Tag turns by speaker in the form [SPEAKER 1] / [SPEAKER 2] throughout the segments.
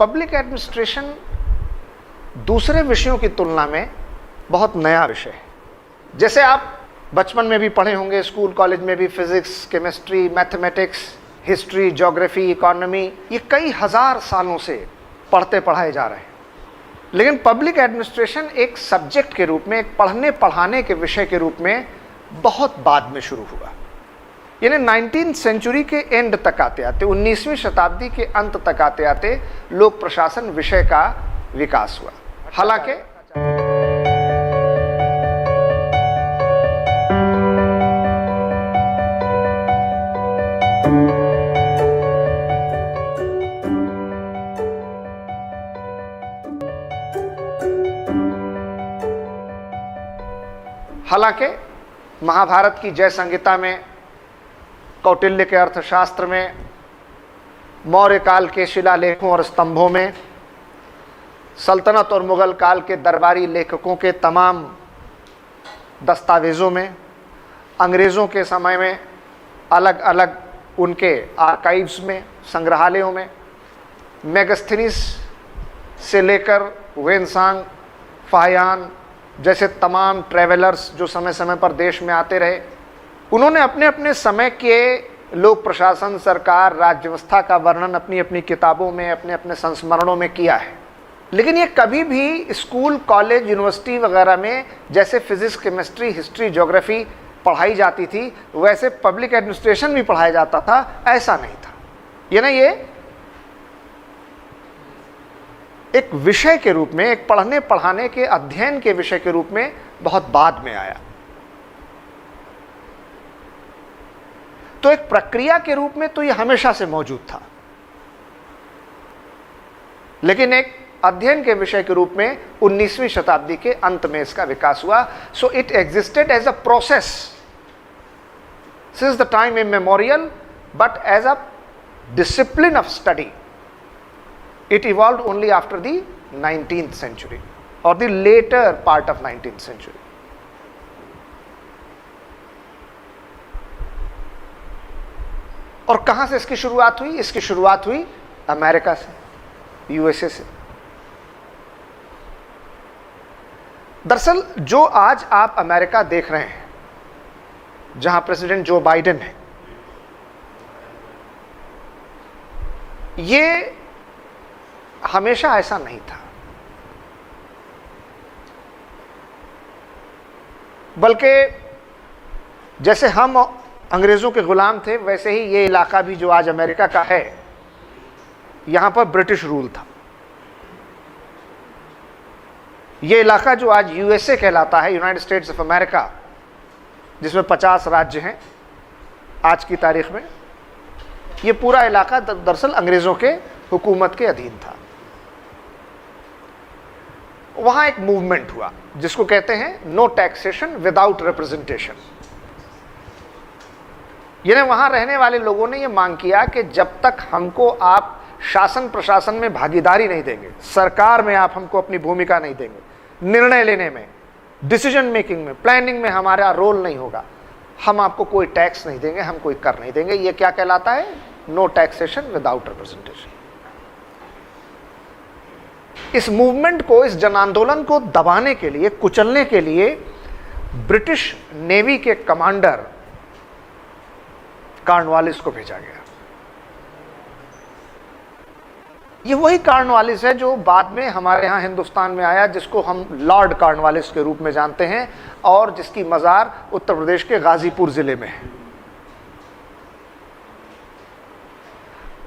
[SPEAKER 1] Public administration दूसरे विषयों की तुलना में बहुत नया विषय है। जैसे आप बचपन में भी पढ़े होंगे, स्कूल कॉलेज में भी physics, chemistry, mathematics, history, geography, economy, ये कई हजार सालों से पढ़ते पढ़ाए जा रहे हैं। लेकिन पब्लिक एडमिनिस्ट्रेशन एक सब्जेक्ट के रूप में, एक पढ़ने पढ़ाने के विषय के रूप में बहुत बाद में शुरू हुआ। यानी 19th सेंचुरी के एंड तक आते आते, 19वीं शताब्दी के अंत तक आते आते लोक प्रशासन विषय का विकास हुआ। हालांकि महाभारत की जय संहिता में, कौटिल्य के अर्थशास्त्र में, मौर्य काल के शिलालेखों और स्तंभों में, सल्तनत और मुगल काल के दरबारी लेखकों के तमाम दस्तावेज़ों में, अंग्रेज़ों के समय में अलग अलग उनके आर्काइव्स में, संग्रहालयों में, मेगास्थनीज से लेकर वेनसांग, फाहियान जैसे तमाम ट्रैवलर्स जो समय समय पर देश में आते रहे, उन्होंने अपने अपने समय के लोक प्रशासन, सरकार, राज्य व्यवस्था का वर्णन अपनी अपनी किताबों में, अपने अपने संस्मरणों में किया है। लेकिन ये कभी भी स्कूल, कॉलेज, यूनिवर्सिटी वगैरह में जैसे फिजिक्स, केमिस्ट्री, हिस्ट्री, ज्योग्राफी पढ़ाई जाती थी, वैसे पब्लिक एडमिनिस्ट्रेशन भी पढ़ाया जाता था, ऐसा नहीं था। ये एक विषय के रूप में, एक पढ़ने पढ़ाने के अध्ययन के विषय के रूप में बहुत बाद में आया। तो एक प्रक्रिया के रूप में तो ये हमेशा से मौजूद था, लेकिन एक अध्ययन के विषय के रूप में 19वीं शताब्दी के अंत में इसका विकास हुआ। So it existed as a process since the time immemorial, but as a discipline of study it evolved only after the 19th century or the later part of 19th century. और कहां से इसकी शुरुआत हुई? इसकी शुरुआत हुई अमेरिका से, यूएसए से। दरअसल जो आज आप अमेरिका देख रहे हैं, जहां प्रेसिडेंट जो बाइडेन है, ये हमेशा ऐसा नहीं था, बल्कि जैसे हम अंग्रेजों के गुलाम थे, वैसे ही ये इलाका भी जो आज अमेरिका का है, यहां पर ब्रिटिश रूल था। ये इलाका जो आज यूएसए कहलाता है, यूनाइटेड स्टेट्स ऑफ अमेरिका, जिसमें 50 राज्य हैं आज की तारीख में, ये पूरा इलाका दरअसल अंग्रेजों के हुकूमत के अधीन था। वहां एक मूवमेंट हुआ जिसको कहते हैं नो टैक्सेशन विदाउट रिप्रेजेंटेशन। यानी वहां रहने वाले लोगों ने यह मांग किया कि जब तक हमको आप शासन प्रशासन में भागीदारी नहीं देंगे, सरकार में आप हमको अपनी भूमिका नहीं देंगे, निर्णय लेने में, डिसीजन मेकिंग में, प्लानिंग में हमारा रोल नहीं होगा, हम आपको कोई टैक्स नहीं देंगे, हम कोई कर नहीं देंगे। ये क्या कहलाता है? No taxation without representation. इस मूवमेंट को, इस जन आंदोलन को दबाने के लिए, कुचलने के लिए ब्रिटिश नेवी के कमांडर कॉर्नवालिस को भेजा गया। ये वही कॉर्नवालिस है जो बाद में हमारे यहाँ हिंदुस्तान में आया, जिसको हम लॉर्ड कॉर्नवालिस के रूप में जानते हैं, और जिसकी मज़ार उत्तर प्रदेश के गाजीपुर ज़िले में है।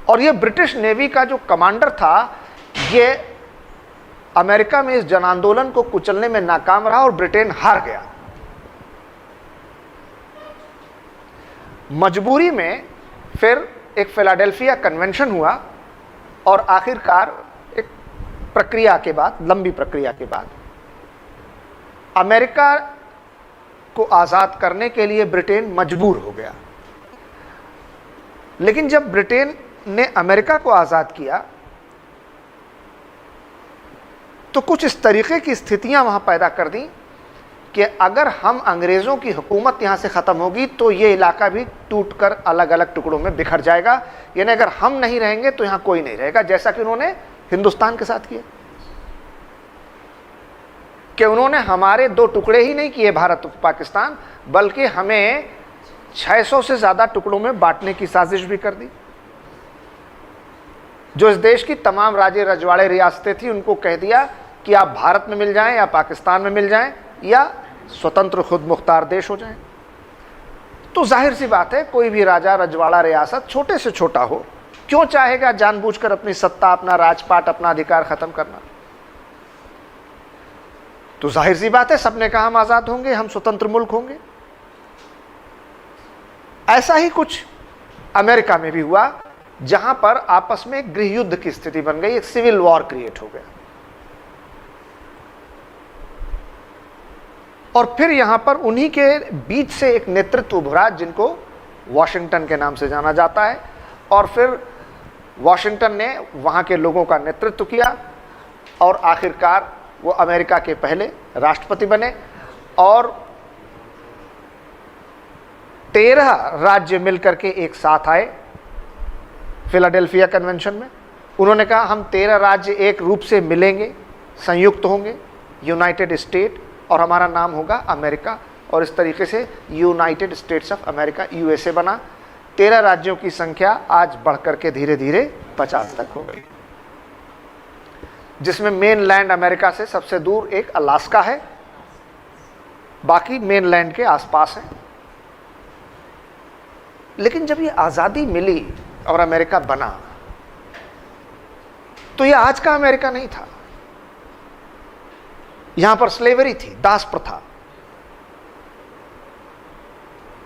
[SPEAKER 1] और ये ब्रिटिश नेवी का जो कमांडर था, ये अमेरिका में इस जन आंदोलन को कुचलने में नाकाम रहा और ब्रिटेन हार गया। मजबूरी में फिर एक फिलाडेल्फिया कन्वेंशन हुआ, और आखिरकार एक प्रक्रिया के बाद, लंबी प्रक्रिया के बाद, अमेरिका को आज़ाद करने के लिए ब्रिटेन मजबूर हो गया। लेकिन जब ब्रिटेन ने अमेरिका को आज़ाद किया तो कुछ इस तरीके की स्थितियां वहां पैदा कर दी कि अगर हम अंग्रेज़ों की हुकूमत यहाँ से ख़त्म होगी तो ये इलाका भी टूटकर अलग अलग टुकड़ों में बिखर जाएगा। यानी अगर हम नहीं रहेंगे तो यहाँ कोई नहीं रहेगा, जैसा कि उन्होंने हिंदुस्तान के साथ किया कि उन्होंने हमारे दो टुकड़े ही नहीं किए भारत पाकिस्तान, बल्कि हमें 600 से ज़्यादा टुकड़ों में बांटने की साजिश भी कर दी। जो इस देश की तमाम राजे रजवाड़े रियासतें थी उनको कह दिया कि आप भारत में मिल जाएं या पाकिस्तान में मिल जाएं या स्वतंत्र खुद मुख्तार देश हो जाएं। तो जाहिर सी बात है, कोई भी राजा रजवाड़ा रियासत छोटे से छोटा हो, क्यों चाहेगा जानबूझकर अपनी सत्ता, अपना राजपाट, अपना अधिकार खत्म करना। तो जाहिर सी बात है, सबने कहा हम आजाद होंगे, हम स्वतंत्र मुल्क होंगे। ऐसा ही कुछ अमेरिका में भी हुआ, जहां पर आपस में गृह युद्ध की स्थिति बन गई, एक सिविल वॉर क्रिएट हो गया। और फिर यहां पर उन्हीं के बीच से एक नेतृत्व उभरा जिनको वॉशिंगटन के नाम से जाना जाता है। और फिर वॉशिंगटन ने वहां के लोगों का नेतृत्व किया और आखिरकार वो अमेरिका के पहले राष्ट्रपति बने। और 13 राज्य मिलकर के एक साथ आए फिलाडेल्फिया कन्वेंशन में। उन्होंने कहा हम 13 राज्य एक रूप से मिलेंगे, संयुक्त होंगे, यूनाइटेड स्टेट, और हमारा नाम होगा अमेरिका। और इस तरीके से United States of America, USA बना। 13 राज्यों की संख्या आज बढ़कर के धीरे धीरे 50 तक हो गई, जिसमें मेनलैंड अमेरिका से सबसे दूर एक अलास्का है, बाकी मेनलैंड के आसपास है। लेकिन जब ये आज़ादी मिली और अमेरिका बना, तो ये आज का अमेरिका नहीं था। यहां पर स्लेवरी थी, दास प्रथा।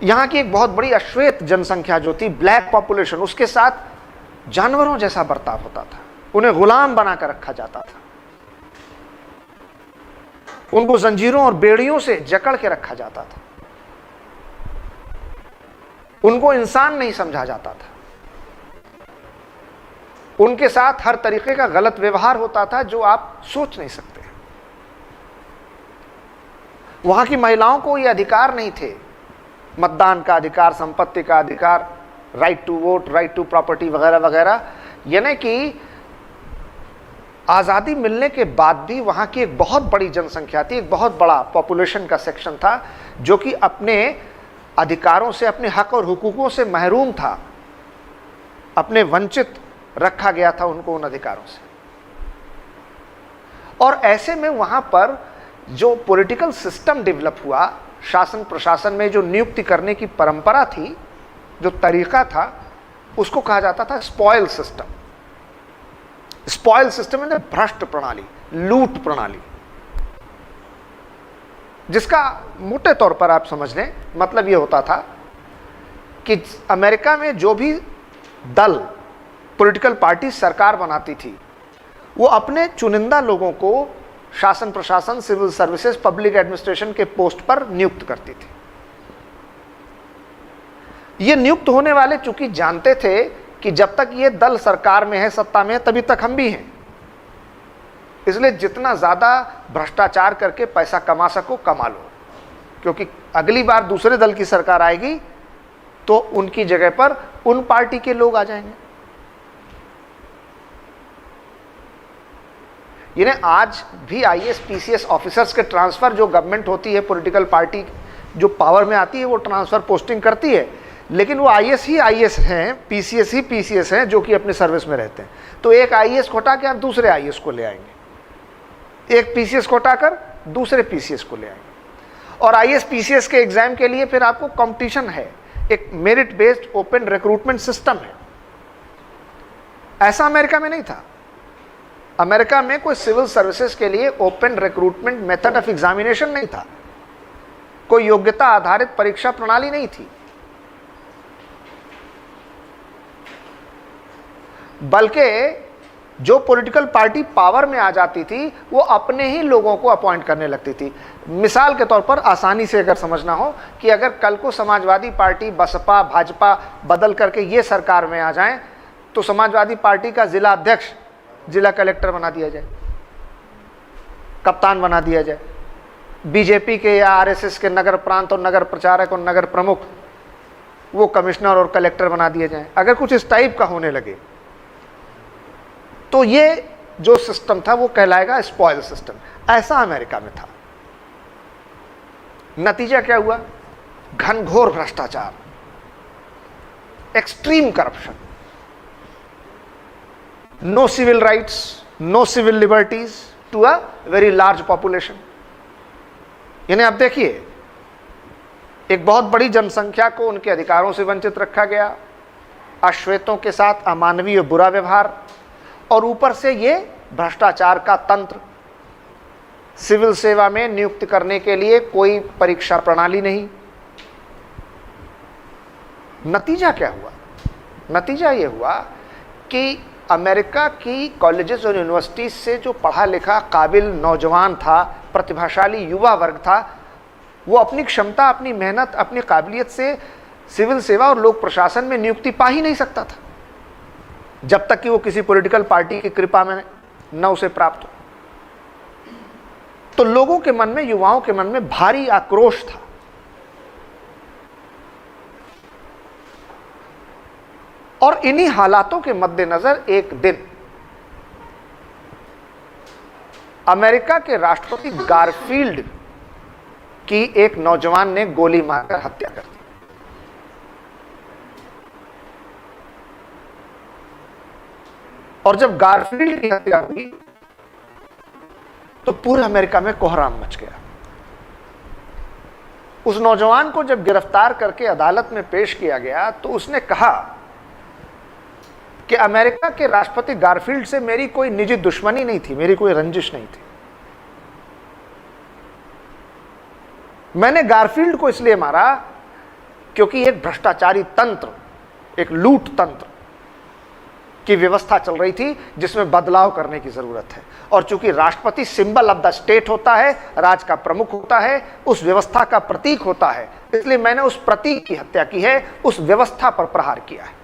[SPEAKER 1] यहां की एक बहुत बड़ी अश्वेत जनसंख्या जो थी, ब्लैक पॉपुलेशन, उसके साथ जानवरों जैसा बर्ताव होता था। उन्हें गुलाम बनाकर रखा जाता था, उनको जंजीरों और बेड़ियों से जकड़ के रखा जाता था, उनको इंसान नहीं समझा जाता था, उनके साथ हर तरीके का गलत व्यवहार होता था जो आप सोच नहीं सकते। वहां की महिलाओं को ये अधिकार नहीं थे, मतदान का अधिकार, संपत्ति का अधिकार, right to vote, right to property वगैरह वगैरह। यानी कि आज़ादी मिलने के बाद भी वहाँ की एक बहुत बड़ी जनसंख्या थी, एक बहुत बड़ा पॉपुलेशन का सेक्शन था जो कि अपने अधिकारों से, अपने हक और हुकूकों से महरूम था, अपने वंचित रखा गया था उनको उन अधिकारों से। और ऐसे में वहाँ पर जो पॉलिटिकल सिस्टम डेवलप हुआ, शासन प्रशासन में जो नियुक्ति करने की परंपरा थी, जो तरीका था, उसको कहा जाता था स्पॉयल सिस्टम। स्पॉयल सिस्टम है भ्रष्ट प्रणाली, लूट प्रणाली, जिसका मोटे तौर पर आप समझ लें मतलब ये होता था कि अमेरिका में जो भी दल, पॉलिटिकल पार्टी सरकार बनाती थी, वो अपने चुनिंदा लोगों को शासन प्रशासन, सिविल सर्विसेज, पब्लिक एडमिनिस्ट्रेशन के पोस्ट पर नियुक्त करती थी। ये नियुक्त होने वाले चूंकि जानते थे कि जब तक ये दल सरकार में है, सत्ता में है, तभी तक हम भी हैं, इसलिए जितना ज़्यादा भ्रष्टाचार करके पैसा कमा सको कमा लो, क्योंकि अगली बार दूसरे दल की सरकार आएगी तो उनकी जगह पर उन पार्टी के लोग आ जाएंगे। यानी आज भी आईएएस पीसीएस ऑफिसर्स के ट्रांसफ़र जो गवर्नमेंट होती है, पॉलिटिकल पार्टी जो पावर में आती है, वो ट्रांसफ़र पोस्टिंग करती है, लेकिन वो आईएएस ही आईएएस हैं, पीसीएस ही पीसीएस हैं जो कि अपने सर्विस में रहते हैं। तो एक आईएएस को हटा के आप दूसरे आईएएस को ले आएंगे, एक पीसीएस को हटाकर दूसरे पीसीएस को ले आएंगे। और आईएएस पीसीएस के एग्जाम के लिए फिर आपको कंपटीशन है, एक merit based open recruitment system है। ऐसा अमेरिका में नहीं था। अमेरिका में कोई सिविल सर्विसेज के लिए open recruitment method of examination नहीं था, कोई योग्यता आधारित परीक्षा प्रणाली नहीं थी, बल्कि जो पॉलिटिकल पार्टी पावर में आ जाती थी वो अपने ही लोगों को अपॉइंट करने लगती थी। मिसाल के तौर पर आसानी से अगर समझना हो कि अगर कल को समाजवादी पार्टी, बसपा, भाजपा बदल करके ये सरकार में आ जाएं, तो समाजवादी पार्टी का जिला अध्यक्ष जिला कलेक्टर बना दिया जाए, कप्तान बना दिया जाए, बीजेपी के या आरएसएस के नगर प्रांत और नगर प्रचारक और नगर प्रमुख वो कमिश्नर और कलेक्टर बना दिए जाएं। अगर कुछ इस टाइप का होने लगे तो ये जो सिस्टम था वो कहलाएगा स्पॉइल सिस्टम। ऐसा अमेरिका में था। नतीजा क्या हुआ? घनघोर भ्रष्टाचार, extreme corruption, no civil rights, no civil liberties to a very large population. यानी अब देखिए, एक बहुत बड़ी जनसंख्या को उनके अधिकारों से वंचित रखा गया, अश्वेतों के साथ अमानवीय बुरा व्यवहार, और ऊपर से ये भ्रष्टाचार का तंत्र। सिविल सेवा में नियुक्त करने के लिए कोई परीक्षा प्रणाली नहीं। नतीजा क्या हुआ? नतीजा ये हुआ कि अमेरिका की कॉलेजेस और यूनिवर्सिटीज से जो पढ़ा लिखा काबिल नौजवान था, प्रतिभाशाली युवा वर्ग था, वो अपनी क्षमता, अपनी मेहनत, अपनी काबिलियत से सिविल सेवा और लोक प्रशासन में नियुक्ति पा ही नहीं सकता था, जब तक कि वो किसी पॉलिटिकल पार्टी की कृपा में न उसे प्राप्त हो। तो लोगों के मन में, युवाओं के मन में भारी आक्रोश था। और इन्हीं हालातों के मद्देनजर एक दिन अमेरिका के राष्ट्रपति गारफील्ड की एक नौजवान ने गोली मारकर हत्या कर दी। और जब गारफील्ड की हत्या हुई तो पूरे अमेरिका में कोहराम मच गया। उस नौजवान को जब गिरफ्तार करके अदालत में पेश किया गया तो उसने कहा कि अमेरिका के राष्ट्रपति गारफील्ड से मेरी कोई निजी दुश्मनी नहीं थी, मेरी कोई रंजिश नहीं थी। मैंने गारफील्ड को इसलिए मारा क्योंकि एक भ्रष्टाचारी तंत्र, एक लूट तंत्र की व्यवस्था चल रही थी जिसमें बदलाव करने की जरूरत है। और चूंकि राष्ट्रपति सिंबल ऑफ द स्टेट होता है, राज का प्रमुख होता है, उस व्यवस्था का प्रतीक होता है, इसलिए मैंने उस प्रतीक की हत्या की है, उस व्यवस्था पर प्रहार किया है।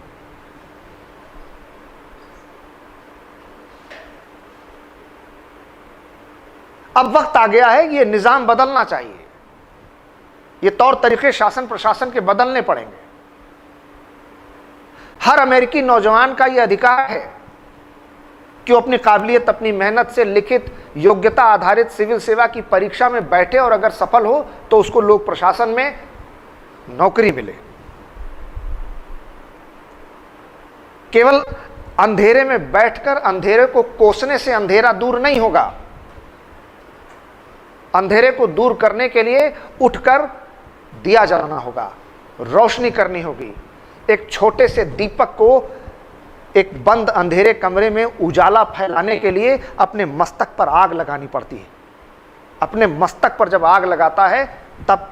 [SPEAKER 1] अब वक्त आ गया है, ये निजाम बदलना चाहिए, ये तौर तरीके शासन प्रशासन के बदलने पड़ेंगे। हर अमेरिकी नौजवान का यह अधिकार है कि वो अपनी काबिलियत, अपनी मेहनत से लिखित योग्यता आधारित सिविल सेवा की परीक्षा में बैठे और अगर सफल हो तो उसको लोक प्रशासन में नौकरी मिले। केवल अंधेरे में बैठकर अंधेरे को कोसने से अंधेरा दूर नहीं होगा। अंधेरे को दूर करने के लिए उठकर दिया जलाना होगा, रोशनी करनी होगी। एक छोटे से दीपक को एक बंद अंधेरे कमरे में उजाला फैलाने के लिए अपने मस्तक पर आग लगानी पड़ती है। अपने मस्तक पर जब आग लगाता है तब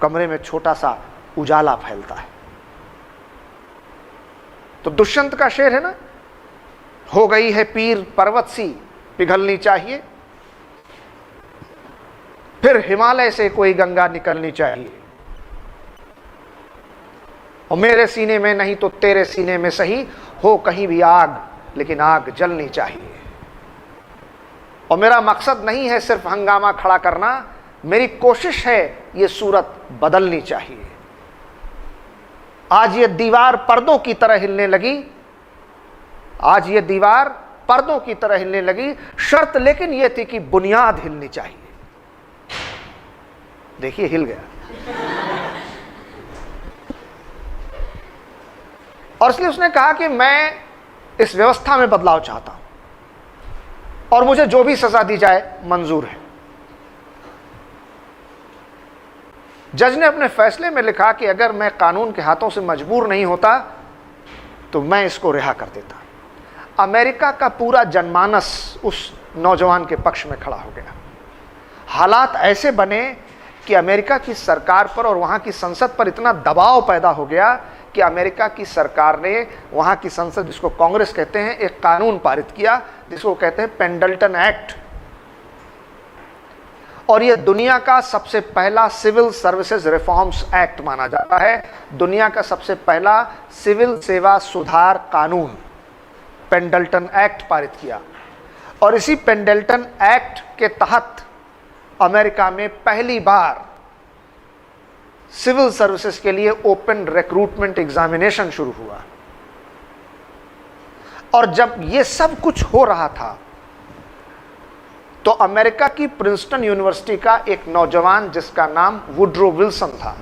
[SPEAKER 1] कमरे में छोटा सा उजाला फैलता है। तो दुष्यंत का शेर है ना, हो गई है पीर पर्वत सी पिघलनी चाहिए, फिर हिमालय से कोई गंगा निकलनी चाहिए। और मेरे सीने में नहीं तो तेरे सीने में सही, हो कहीं भी आग लेकिन आग जलनी चाहिए। और मेरा मकसद नहीं है सिर्फ हंगामा खड़ा करना, मेरी कोशिश है ये सूरत बदलनी चाहिए। आज ये दीवार पर्दों की तरह हिलने लगी, आज ये दीवार पर्दों की तरह हिलने लगी, शर्त लेकिन ये थी कि बुनियाद हिलनी चाहिए। देखिए हिल गया। और इसलिए उसने कहा कि मैं इस व्यवस्था में बदलाव चाहता हूं और मुझे जो भी सजा दी जाए मंजूर है। जज ने अपने फैसले में लिखा कि अगर मैं कानून के हाथों से मजबूर नहीं होता तो मैं इसको रिहा कर देता। अमेरिका का पूरा जनमानस उस नौजवान के पक्ष में खड़ा हो गया। हालात ऐसे बने कि अमेरिका की सरकार पर और वहाँ की संसद पर इतना दबाव पैदा हो गया कि अमेरिका की सरकार ने वहाँ की संसद, जिसको कांग्रेस कहते हैं, एक कानून पारित किया जिसको कहते हैं पेंडल्टन एक्ट। और यह दुनिया का सबसे पहला सिविल सर्विसेज रिफॉर्म्स एक्ट माना जाता है। दुनिया का सबसे पहला सिविल सेवा सुधार कानून पेंडल्टन एक्ट पारित किया। और इसी पेंडल्टन एक्ट के तहत अमेरिका में पहली बार सिविल सर्विसेज के लिए ओपन रिक्रूटमेंट एग्जामिनेशन शुरू हुआ। और जब ये सब कुछ हो रहा था तो अमेरिका की प्रिंसटन यूनिवर्सिटी का एक नौजवान जिसका नाम वुड्रो विल्सन था,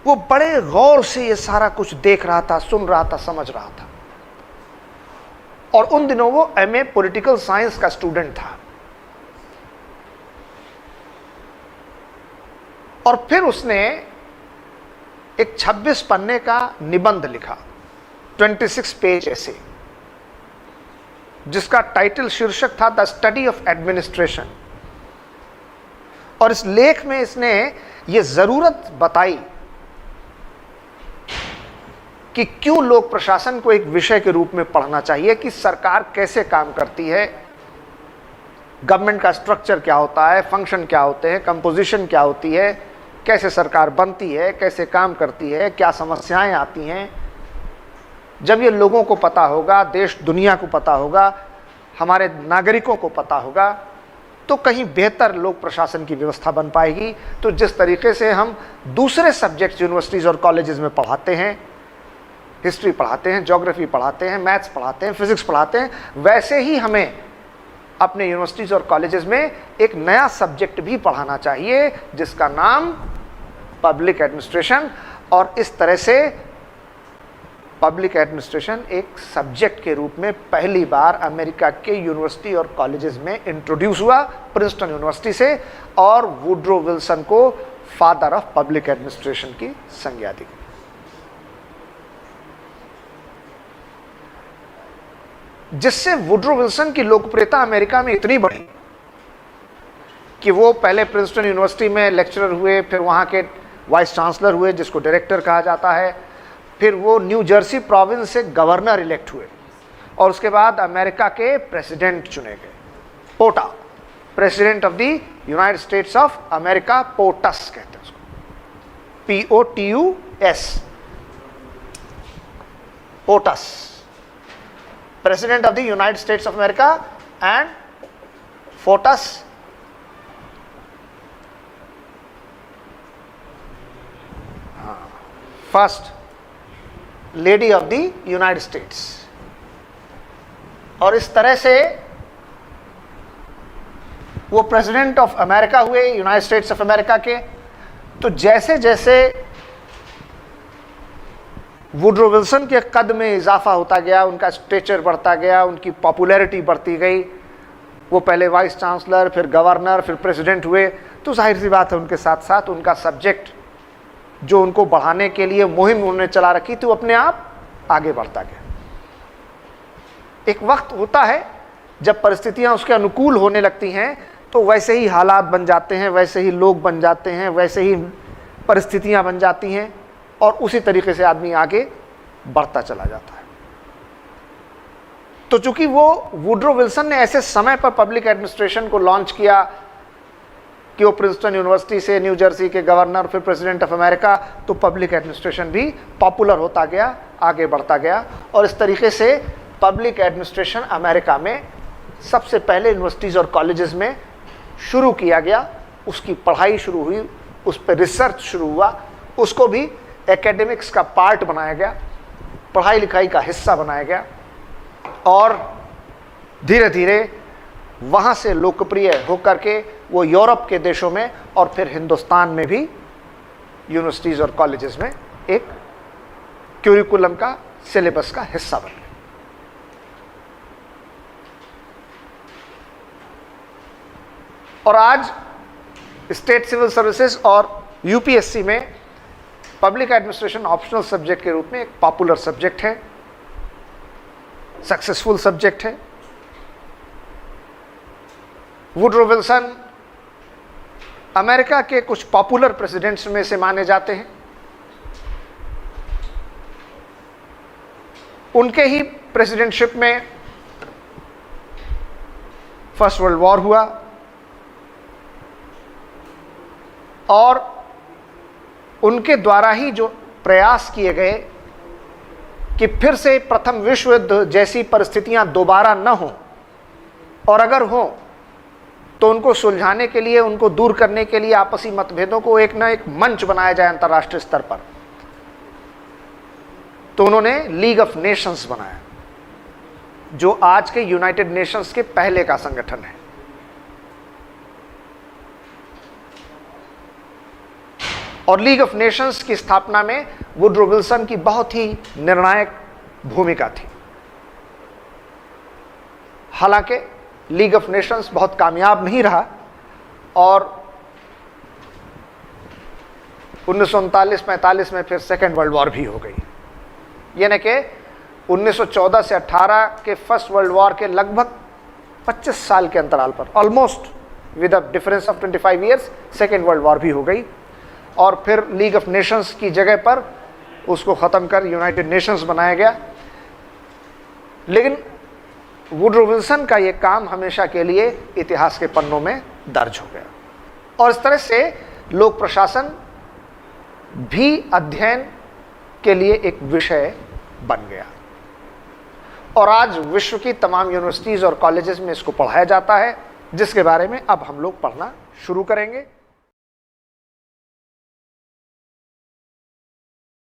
[SPEAKER 1] वो बड़े गौर से ये सारा कुछ देख रहा था, सुन रहा था, समझ रहा था। और उन दिनों वो एमए पॉलिटिकल साइंस का स्टूडेंट था। और फिर उसने एक 26 पन्ने का निबंध लिखा, 26 पेज ऐसे, जिसका टाइटल शीर्षक था द स्टडी ऑफ एडमिनिस्ट्रेशन। और इस लेख में इसने ये जरूरत बताई कि क्यों लोक प्रशासन को एक विषय के रूप में पढ़ना चाहिए, कि सरकार कैसे काम करती है, गवर्नमेंट का स्ट्रक्चर क्या होता है, फंक्शन क्या होते हैं, कंपोजिशन क्या होती है, कैसे सरकार बनती है, कैसे काम करती है, क्या समस्याएं आती हैं। जब ये लोगों को पता होगा, देश दुनिया को पता होगा, हमारे नागरिकों को पता होगा, तो कहीं बेहतर लोक प्रशासन की व्यवस्था बन पाएगी। तो जिस तरीके से हम दूसरे सब्जेक्ट्स यूनिवर्सिटीज़ और कॉलेजेस में पढ़ाते हैं, हिस्ट्री पढ़ाते हैं, ज्योग्राफी पढ़ाते हैं, मैथ्स पढ़ाते हैं, फिजिक्स पढ़ाते हैं, वैसे ही हमें अपने यूनिवर्सिटीज़ और कॉलेजेस में एक नया सब्जेक्ट भी पढ़ाना चाहिए जिसका नाम पब्लिक एडमिनिस्ट्रेशन। और इस तरह से पब्लिक एडमिनिस्ट्रेशन एक सब्जेक्ट के रूप में पहली बार अमेरिका के यूनिवर्सिटी और कॉलेजेस में इंट्रोड्यूस हुआ प्रिंसटन यूनिवर्सिटी से, और वुड्रो विल्सन को फादर ऑफ पब्लिक एडमिनिस्ट्रेशन की संज्ञा दी। जिससे वुड्रो विल्सन की लोकप्रियता अमेरिका में इतनी बढ़ी कि वो पहले प्रिंसटन यूनिवर्सिटी में लेक्चरर हुए, फिर वहाँ के वाइस चांसलर हुए जिसको डायरेक्टर कहा जाता है, फिर वो न्यू जर्सी प्रोविंस से गवर्नर इलेक्ट हुए, और उसके बाद अमेरिका के प्रेसिडेंट चुने गए। पोटा, president of the United States of America, POTUS कहते हैं उसको, POTUS, POTUS, President of the United States of America, and FOTUS, First Lady of the United States। और इस तरह से वो प्रेसिडेंट ऑफ अमेरिका हुए, यूनाइटेड स्टेट्स ऑफ अमेरिका के। तो जैसे जैसे वुड्रो विल्सन के कद में इजाफा होता गया, उनका स्टेचर बढ़ता गया, उनकी पॉपुलैरिटी बढ़ती गई, वो पहले वाइस चांसलर, फिर गवर्नर, फिर प्रेसिडेंट हुए, तो जाहिर सी बात है उनके साथ साथ उनका सब्जेक्ट जो उनको बढ़ाने के लिए मुहिम उन्होंने चला रखी थी, वो अपने आप आगे बढ़ता गया। एक वक्त होता है जब परिस्थितियां उसके अनुकूल होने लगती हैं, तो वैसे ही हालात बन जाते हैं, वैसे ही लोग बन जाते हैं, वैसे ही परिस्थितियां बन जाती हैं, और उसी तरीके से आदमी आगे बढ़ता चला जाता है। तो चूंकि वो वुड्रो विल्सन ने ऐसे समय पर पब्लिक एडमिनिस्ट्रेशन को लॉन्च किया कि वो प्रिंसटन यूनिवर्सिटी से न्यू जर्सी के गवर्नर, फिर प्रेसिडेंट ऑफ अमेरिका, तो पब्लिक एडमिनिस्ट्रेशन भी पॉपुलर होता गया, आगे बढ़ता गया। और इस तरीके से पब्लिक एडमिनिस्ट्रेशन अमेरिका में सबसे पहले यूनिवर्सिटीज़ और कॉलेजेस में शुरू किया गया, उसकी पढ़ाई शुरू हुई, उस पर रिसर्च शुरू हुआ, उसको भी एकेडमिक्स का पार्ट बनाया गया, पढ़ाई लिखाई का हिस्सा बनाया गया, और धीरे धीरे वहाँ से लोकप्रिय होकर के वो यूरोप के देशों में और फिर हिंदुस्तान में भी यूनिवर्सिटीज़ और कॉलेजेस में एक क्यूरिकुलम का, सिलेबस का हिस्सा बन गए। और आज स्टेट सिविल सर्विसेज और यूपीएससी में पब्लिक एडमिनिस्ट्रेशन ऑप्शनल सब्जेक्ट के रूप में एक पॉपुलर सब्जेक्ट है, सक्सेसफुल सब्जेक्ट है। वुड्रो विल्सन अमेरिका के कुछ पॉपुलर प्रेसिडेंट्स में से माने जाते हैं। उनके ही प्रेसिडेंटशिप में फर्स्ट वर्ल्ड वॉर हुआ, और उनके द्वारा ही जो प्रयास किए गए कि फिर से प्रथम विश्व युद्ध जैसी परिस्थितियां दोबारा न हों, और अगर हों तो उनको सुलझाने के लिए, उनको दूर करने के लिए आपसी मतभेदों को एक न एक मंच बनाया जाए अंतर्राष्ट्रीय स्तर पर। तो उन्होंने लीग ऑफ नेशंस बनाया, जो आज के यूनाइटेड नेशंस के पहले का संगठन है। और लीग ऑफ नेशंस की स्थापना में वुडरो विल्सन की बहुत ही निर्णायक भूमिका थी। हालांकि लीग ऑफ नेशंस बहुत कामयाब नहीं रहा और 1939-45 में फिर सेकेंड वर्ल्ड वॉर भी हो गई। यानी कि 1914 से 18 के फर्स्ट वर्ल्ड वॉर के लगभग 25 साल के अंतराल पर, almost with a difference of 25 years, second world war भी हो गई। और फिर लीग ऑफ नेशंस की जगह पर उसको ख़त्म कर यूनाइटेड नेशंस बनाया गया। लेकिन वुडरो विल्सन का ये काम हमेशा के लिए इतिहास के पन्नों में दर्ज हो गया और इस तरह से लोक प्रशासन भी अध्ययन के लिए एक विषय बन गया और आज विश्व की तमाम यूनिवर्सिटीज़ और कॉलेजेस में इसको पढ़ाया जाता है, जिसके बारे में अब हम लोग पढ़ना शुरू करेंगे।